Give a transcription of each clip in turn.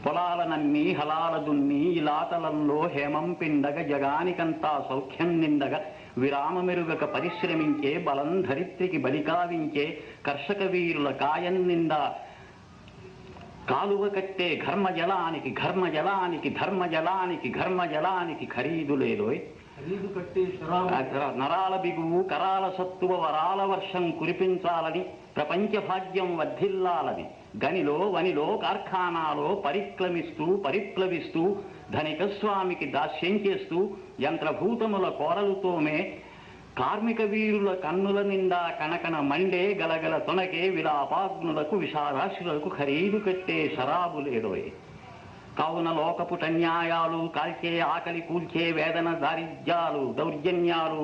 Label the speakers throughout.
Speaker 1: పొలాలనన్నీ హలాల దున్ని ఇలాతలంలో హేమం పిండగ జగానికంతా సౌఖ్యం నిండగ విరామమెరుగక పరిశ్రమించే బలం ధరిత్రికి బలికావించే కర్షక వీరుల కాయం నిండా కాలువ కట్టే ఘర్మజలానికి ఘర్మజలానికి ధర్మజలానికి ఘర్మజలానికి ఖరీదు లేదోయ్. నరాల బిగువు కరాల సత్తువ వరాల వర్షం కురిపించాలని ప్రపంచ భాగ్యం వర్ధిల్లాలని గనిలో వనిలో కార్ఖానాలో పరిప్లవిస్తూ ధనిక స్వామికి దాస్యం చేస్తూ యంత్రభూతముల కోరలుతోమే కార్మిక వీరుల కన్నుల నిండా కనకన మండే గలగల తొనకే విలాపాగ్నులకు విషారాశులకు ఖరీదు కట్టే శరాబు లేదోయ్. కావున లోకపుటన్యాయాలు కాల్చే ఆకలి కూల్చే వేదన దారిద్ర్యాలు దౌర్జన్యాలు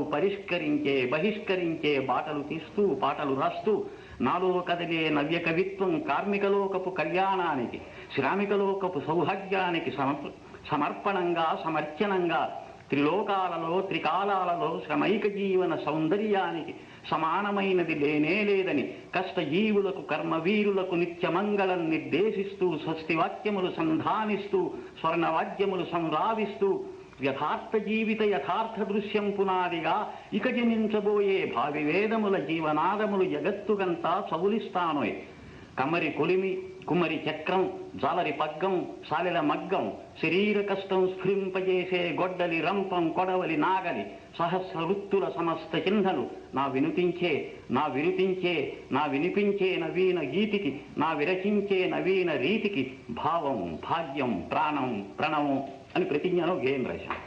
Speaker 1: బహిష్కరించే బాటలు తీస్తూ పాటలు రాస్తూ నాలో కదిలే నవ్య కవిత్వం కార్మికలోకపు కళ్యాణానికి శ్రామికలోకపు సౌభాగ్యానికి సమర్పణంగా సమర్చనంగా త్రిలోకాలలో త్రికాలాలలో శ్రమైక జీవన సౌందర్యానికి సమానమైనది లేనే లేదని కష్టజీవులకు కర్మవీరులకు నిత్యమంగళం నిర్దేశిస్తూ స్వస్తివాక్యములు సంధానిస్తూ స్వర్ణవాద్యములు సంరావిస్తూ యథార్థ జీవిత యథార్థ దృశ్యం పునాదిగా ఇక జనించబోయే భావి వేదముల జీవనాదములు జగత్తుకంతా చవులిస్తానోయ్. కమరి కొలిమి కుమరి చక్రం జాలరి పగ్గం సాలెల మగ్గం శరీర కష్టం స్ఫురింపజేసే గొడ్డలి రంపం కొడవలి నాగలి సహస్ర వృత్తుల సమస్త చిహ్నలు నా వినిపించే నవీన గీతికి నా విరచించే నవీన రీతికి భావం భాగ్యం ప్రాణం ప్రణవం అని ప్రతిజ్ఞలో గేయం రాశాను.